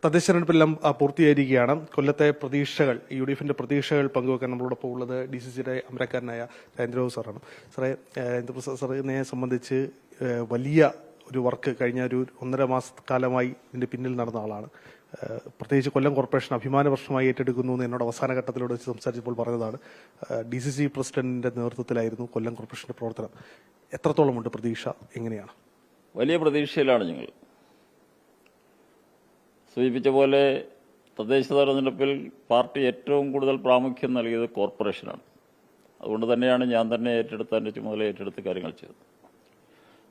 തദ്ദേശ തെരഞ്ഞെടുപ്പെല്ലാം പൂർത്തിയായിരിക്കുകയാണ്. കൊല്ലത്തെ പ്രതീക്ഷകൾ, UDFന്റെ പ്രതീക്ഷകൾ പങ്കുവെക്കാൻ നമ്മളോടൊപ്പം ഉള്ളത് DCCയുടെ അമരക്കാരനായ രാജേന്ദ്രബാബു സാറാണ്. സാറേ, രാജേന്ദ്രപ്രസാദ് സാറിനെ സംബന്ധിച്ച് വലിയ ഒരു വർക്ക് കഴിഞ്ഞ ഒരു 1.5 മാസക്കാലമായി ഇതിന്റെ പിന്നിൽ നടന്ന ആളാണ്. പ്രത്യേകിച്ച് കൊല്ലം കോർപ്പറേഷൻ അഭിമാന വർഷമായി ഏറ്റെടുക്കുന്നു എന്ന് എന്നോട് അവസാന ഘട്ടത്തിലൂടെ വെച്ച് സംസാരിച്ചപ്പോൾ പറഞ്ഞതാണ്. DCC പ്രസിഡന്റിന്റെ നേതൃത്വത്തിലായിരുന്നു കൊല്ലം കോർപ്പറേഷന്റെ പ്രവർത്തനം. എത്രത്തോളമുണ്ട് പ്രതീക്ഷ? എങ്ങനെയാണ്? വലിയ പ്രതീക്ഷയിലാണ് ഞങ്ങൾ. സൂചിപ്പിച്ച പോലെ തദ്ദേശ തെരഞ്ഞെടുപ്പിൽ പാർട്ടി ഏറ്റവും കൂടുതൽ പ്രാമുഖ്യം നൽകിയത് കോർപ്പറേഷനാണ്. അതുകൊണ്ട് തന്നെയാണ് ഞാൻ തന്നെ എൻ്റെ ചുമതല ഏറ്റെടുത്ത് കാര്യങ്ങൾ ചെയ്തത്.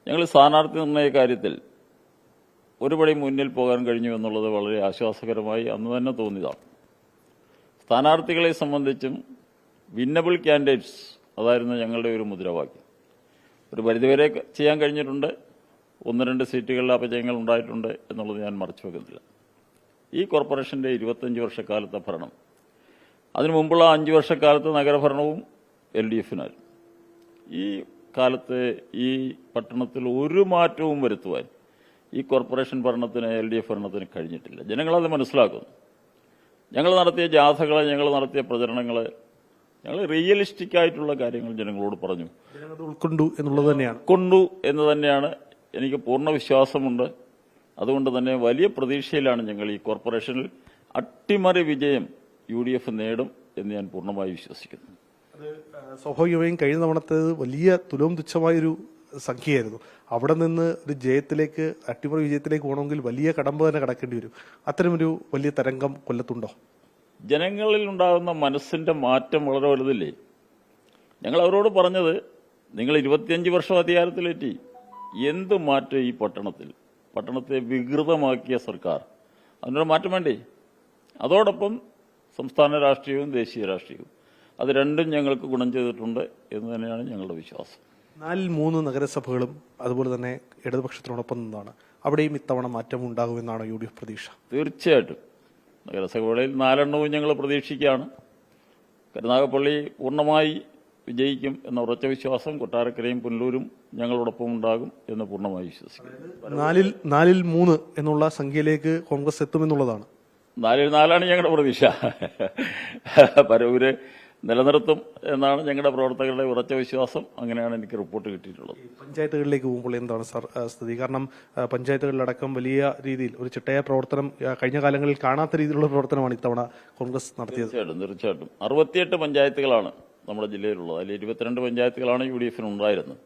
ഞങ്ങൾ സ്ഥാനാർത്ഥി നിർണയ കാര്യത്തിൽ ഒരുപടി മുന്നിൽ പോകാൻ കഴിഞ്ഞു എന്നുള്ളത് വളരെ ആശ്വാസകരമായി അന്ന് തന്നെ തോന്നിയതാണ്. സ്ഥാനാർത്ഥികളെ സംബന്ധിച്ചും വിന്നബിൾ കാൻഡിഡേറ്റ്സ് അതായിരുന്നു ഞങ്ങളുടെ ഒരു മുദ്രാവാക്യം. ഒരു പരിധിവരെ ചെയ്യാൻ കഴിഞ്ഞിട്ടുണ്ട്. 1-2 സീറ്റുകളിൽ അപജയങ്ങൾ ഉണ്ടായിട്ടുണ്ട് എന്നുള്ളത് ഞാൻ മറച്ചു വെക്കുന്നില്ല. ഈ കോർപ്പറേഷന്റെ 25 വർഷക്കാലത്തെ ഭരണം, അതിനു മുമ്പുള്ള 5 വർഷക്കാലത്ത് നഗരഭരണവും LDFനായിരുന്നു. ഈ കാലത്ത് ഈ പട്ടണത്തിൽ ഒരു മാറ്റവും വരുത്തുവാൻ ഈ കോർപ്പറേഷൻ ഭരണത്തിന് LDF ഭരണത്തിന് കഴിഞ്ഞിട്ടില്ല. ജനങ്ങളത് മനസ്സിലാക്കുന്നു. ഞങ്ങൾ നടത്തിയ ജാഥകളെ, ഞങ്ങൾ നടത്തിയ പ്രചരണങ്ങളെ, ഞങ്ങൾ റിയലിസ്റ്റിക് ആയിട്ടുള്ള കാര്യങ്ങൾ ജനങ്ങളോട് പറഞ്ഞു. ഉൾക്കൊണ്ടു എന്നുള്ളത് തന്നെയാണ് എന്ന് തന്നെയാണ് എനിക്ക് പൂർണ്ണ വിശ്വാസമുണ്ട്. അതുകൊണ്ട് തന്നെ വലിയ പ്രതീക്ഷയിലാണ് ഞങ്ങൾ. ഈ കോർപ്പറേഷനിൽ അട്ടിമറി വിജയം UDF നേടും എന്ന് ഞാൻ പൂർണ്ണമായി വിശ്വസിക്കുന്നു. അത് സ്വാഭാവികമായും കഴിഞ്ഞ തവണത്തേത് വലിയ തുലവും തുച്ഛമായൊരു സംഖ്യയായിരുന്നു. അവിടെ നിന്ന് ഒരു ജയത്തിലേക്ക്, അട്ടിമറി വിജയത്തിലേക്ക് പോകണമെങ്കിൽ വലിയ കടമ്പ തന്നെ കടക്കേണ്ടി വരും. അത്തരമൊരു വലിയ തരംഗം കൊല്ലത്തുണ്ടോ? ജനങ്ങളിൽ ഉണ്ടാകുന്ന മനസ്സിന്റെ മാറ്റം വളരെ വലുതല്ലേ. ഞങ്ങൾ അവരോട് പറഞ്ഞത്, നിങ്ങൾ 25 വർഷം അധികാരത്തിലെത്തി, എന്ത് മാറ്റം ഈ പട്ടണത്തെ വികൃതമാക്കിയ സർക്കാർ, അതിനൊരു മാറ്റം വേണ്ടേ? അതോടൊപ്പം സംസ്ഥാന രാഷ്ട്രീയവും ദേശീയ രാഷ്ട്രീയവും, അത് രണ്ടും ഞങ്ങൾക്ക് ഗുണം ചെയ്തിട്ടുണ്ട് എന്ന് തന്നെയാണ് ഞങ്ങളുടെ വിശ്വാസം. 4-3 നഗരസഭകളും അതുപോലെ തന്നെ ഇടതുപക്ഷത്തിനോടൊപ്പം നിന്നാണ്. അവിടെയും ഇത്തവണ മാറ്റം ഉണ്ടാകുമെന്നാണ് UDF പ്രതീക്ഷ? തീർച്ചയായിട്ടും. നഗരസഭകളിൽ 4 ഞങ്ങൾ പ്രതീക്ഷിക്കുകയാണ്. കരുനാഗപ്പള്ളി പൂർണ്ണമായി വിജയിക്കും എന്ന ഉറച്ച വിശ്വാസം. കൊട്ടാരക്കരയും പുനലൂരും ഞങ്ങളോടൊപ്പം ഉണ്ടാകും എന്ന് പൂർണ്ണമായി വിശ്വസിക്കുന്നു. 4-3 എന്നുള്ള സംഖ്യയിലേക്ക് കോൺഗ്രസ് എത്തുമെന്നുള്ളതാണ്. 4-4 ഞങ്ങളുടെ പ്രതീക്ഷ. പരവൂര് നിലനിർത്തും എന്നാണ് ഞങ്ങളുടെ പ്രവർത്തകരുടെ ഉറച്ച വിശ്വാസം. അങ്ങനെയാണ് എനിക്ക് റിപ്പോർട്ട് കിട്ടിയിട്ടുള്ളത്. പഞ്ചായത്തുകളിലേക്ക് പോകുമ്പോൾ എന്താണ് സാർ സ്ഥിതി? കാരണം പഞ്ചായത്തുകളിലടക്കം വലിയ രീതിയിൽ ഒരു ചിട്ടയ പ്രവർത്തനം കഴിഞ്ഞ കാലങ്ങളിൽ കാണാത്ത രീതിയിലുള്ള പ്രവർത്തനമാണ് ഇത്തവണ കോൺഗ്രസ് നടത്തിയത്. തീർച്ചയായിട്ടും 68 പഞ്ചായത്തുകളാണ് നമ്മുടെ ജില്ലയിലുള്ളത്. അതിൽ 22 പഞ്ചായത്തുകളാണ് UDFന് ഉണ്ടായിരുന്നത്.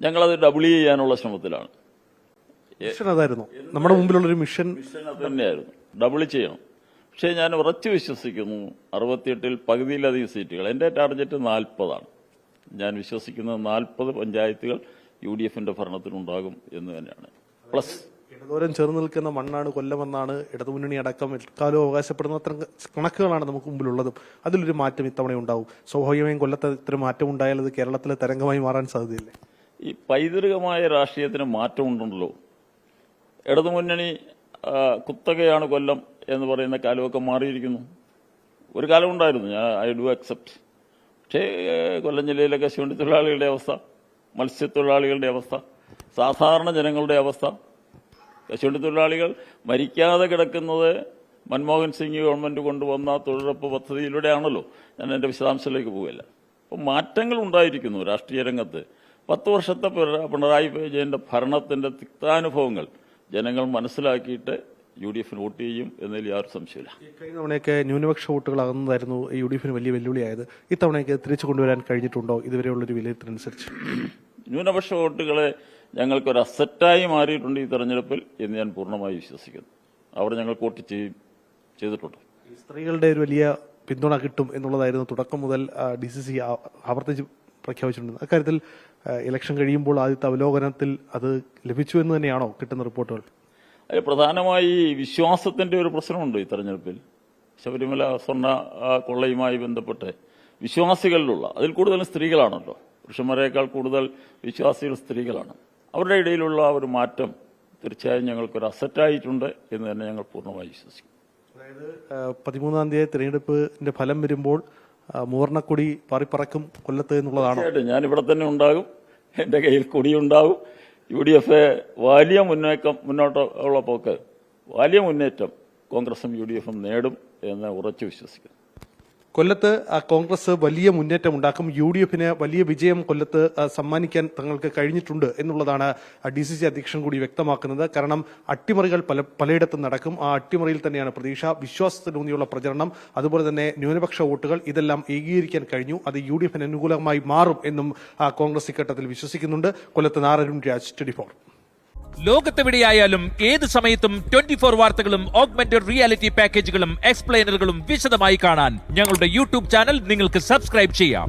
ഞങ്ങളത് ഡബിൾ ചെയ്യാനുള്ള ശ്രമത്തിലാണ്. മിഷൻ അതായിരുന്നു നമ്മുടെ മുമ്പിലുള്ളൊരു മിഷൻ. അത് തന്നെയായിരുന്നു, ഡബിൾ ചെയ്യണം. പക്ഷേ ഞാൻ ഉറച്ചു വിശ്വസിക്കുന്നു 68-ൽ പകുതിയിലധികം സീറ്റുകൾ, എൻ്റെ ടാർഗറ്റ് 40ആണ്. ഞാൻ വിശ്വസിക്കുന്നത് 40 പഞ്ചായത്തുകൾ UDFന്റെ ഭരണത്തിനുണ്ടാകും എന്ന് തന്നെയാണ്. പ്ലസ് ഇടതോരം ചേർന്ന് നിൽക്കുന്ന മണ്ണാണ് കൊല്ലമെന്നാണ് ഇടതുമുന്നണി അടക്കം എക്കാലവും അവകാശപ്പെടുന്ന അത്തരം കണക്കുകളാണ് നമുക്ക് മുമ്പിലുള്ളതും. അതിലൊരു മാറ്റം ഇത്തവണ ഉണ്ടാവും. സ്വാഭാവികമായും കൊല്ലത്ത് ഇത്തരം മാറ്റം ഉണ്ടായാൽ അത് കേരളത്തിലെ തരംഗമായി മാറാൻ സാധ്യതയില്ലേ? ഈ പൈതൃകമായ രാഷ്ട്രീയത്തിന് മാറ്റമുണ്ടല്ലോ. ഇടതുമുന്നണി കുത്തകയാണ് കൊല്ലം എന്ന് പറയുന്ന കാലമൊക്കെ മാറിയിരിക്കുന്നു. ഒരു കാലം ഉണ്ടായിരുന്നു, ഐ ഡു അക്സെപ്റ്റ്. പക്ഷേ കൊല്ലം ജില്ലയിലെ കശുവണ്ടി തൊഴിലാളികളുടെ അവസ്ഥ, മത്സ്യത്തൊഴിലാളികളുടെ അവസ്ഥ, സാധാരണ ജനങ്ങളുടെ അവസ്ഥ, കശുവണ്ടി തൊഴിലാളികൾ മരിക്കാതെ കിടക്കുന്നത് മൻമോഹൻ സിംഗ് ഗവൺമെന്റ് കൊണ്ടുവന്ന തൊഴിലുറപ്പ് പദ്ധതിയിലൂടെയാണല്ലോ. ഞാൻ എൻ്റെ വിശദാംശത്തിലേക്ക് പോവില്ല. അപ്പം മാറ്റങ്ങൾ ഉണ്ടായിരിക്കുന്നു രാഷ്ട്രീയ രംഗത്ത്. 10 വർഷത്തെ പിണറായി വിജയന്റെ ഭരണത്തിന്റെ തിക്താനുഭവങ്ങൾ ജനങ്ങൾ മനസ്സിലാക്കിയിട്ട് UDFന് വോട്ട് ചെയ്യും എന്നതിൽ യാതൊരു സംശയമില്ല. കഴിഞ്ഞ തവണയൊക്കെ ന്യൂനപക്ഷ വോട്ടുകൾ അകന്നതായിരുന്നു UDFന് വലിയ വെല്ലുവിളിയായത്. ഇത്തവണയൊക്കെ തിരിച്ചു കൊണ്ടുവരാൻ കഴിഞ്ഞിട്ടുണ്ടോ ഇതുവരെയുള്ളൊരു വിലയിരുത്തലനുസരിച്ച്? ന്യൂനപക്ഷ വോട്ടുകളെ ഞങ്ങൾക്കൊരു അസറ്റായി മാറിയിട്ടുണ്ട് ഈ തെരഞ്ഞെടുപ്പിൽ എന്ന് ഞാൻ പൂർണ്ണമായി വിശ്വസിക്കുന്നു. അവിടെ ഞങ്ങൾ വോട്ട് ചെയ്തിട്ടുണ്ട്. സ്ത്രീകളുടെ ഒരു വലിയ പിന്തുണ കിട്ടും എന്നുള്ളതായിരുന്നു തുടക്കം മുതൽ DCC ആവർത്തിച്ച് പ്രഖ്യാപിച്ചിട്ടുണ്ട്. അക്കാര്യത്തിൽ ഇലക്ഷൻ കഴിയുമ്പോൾ ആദ്യത്തെ അവലോകനത്തിൽ അത് ലഭിച്ചു എന്ന് തന്നെയാണോ കിട്ടുന്ന റിപ്പോർട്ടുകൾ? അത് പ്രധാനമായി വിശ്വാസത്തിന്റെ ഒരു പ്രശ്നമുണ്ട് ഈ തെരഞ്ഞെടുപ്പിൽ. ശബരിമല സ്വർണ്ണ കൊള്ളയുമായി ബന്ധപ്പെട്ട് വിശ്വാസികളിലുള്ള, അതിൽ കൂടുതലും സ്ത്രീകളാണല്ലോ. പുരുഷന്മാരെക്കാൾ കൂടുതൽ വിശ്വാസികൾ സ്ത്രീകളാണ്. അവരുടെ ഇടയിലുള്ള ഒരു മാറ്റം തീർച്ചയായും ഞങ്ങൾക്കൊരു അസറ്റായിട്ടുണ്ട് എന്ന് തന്നെ ഞങ്ങൾ പൂർണ്ണമായി വിശ്വസിക്കും. അതായത് 13-ാം തീയതി തിരഞ്ഞെടുപ്പിന്റെ ഫലം വരുമ്പോൾ മൂവർണ്ണക്കൊടി പാറിപ്പറക്കും കൊല്ലത്ത് എന്നുള്ളതാണ്. ഞാൻ ഇവിടെ തന്നെ ഉണ്ടാകും, എന്റെ കയ്യിൽ കൊടിയുണ്ടാകും. UDF വലിയ മുന്നോട്ടുള്ള പോക്ക്, വലിയ മുന്നേറ്റം കോൺഗ്രസും UDF-ഉം നേടും എന്ന് ഉറച്ചു വിശ്വസിക്കുന്നു. കൊല്ലത്ത് കോൺഗ്രസ് വലിയ മുന്നേറ്റം ഉണ്ടാക്കും. UDF-ന് വലിയ വിജയം കൊല്ലത്ത് സമ്മാനിക്കാൻ തങ്ങൾക്ക് കഴിഞ്ഞിട്ടുണ്ട് എന്നുള്ളതാണ് DCC അധ്യക്ഷൻ കൂടി വ്യക്തമാക്കുന്നത്. കാരണം അട്ടിമറികൾ പലയിടത്തും നടക്കും. ആ അട്ടിമറിയിൽ തന്നെയാണ് പ്രതീക്ഷ. വിശ്വാസത്തിലൂന്നിയുള്ള പ്രചരണം, അതുപോലെ തന്നെ ന്യൂനപക്ഷ വോട്ടുകൾ, ഇതെല്ലാം ഏകീകരിക്കാൻ കഴിഞ്ഞു. അത് UDF-ന് അനുകൂലമായി മാറും എന്നും കോൺഗ്രസ് ഇക്കട്ടത്തിൽ വിശ്വസിക്കുന്നുണ്ട്. കൊല്ലത്ത് നാരരുൺ രാജ്, 24. ലോകത്തെവിടെയായാലും ഏത് സമയത്തും 24 വാർത്തകളും ഓഗ്മെന്റഡ് റിയാലിറ്റി പാക്കേജുകളും എക്സ്പ്ലെയിനറുകളും വിശദമായി കാണാൻ ഞങ്ങളുടെ യൂട്യൂബ് ചാനൽ നിങ്ങൾക്ക് സബ്സ്ക്രൈബ് ചെയ്യാം.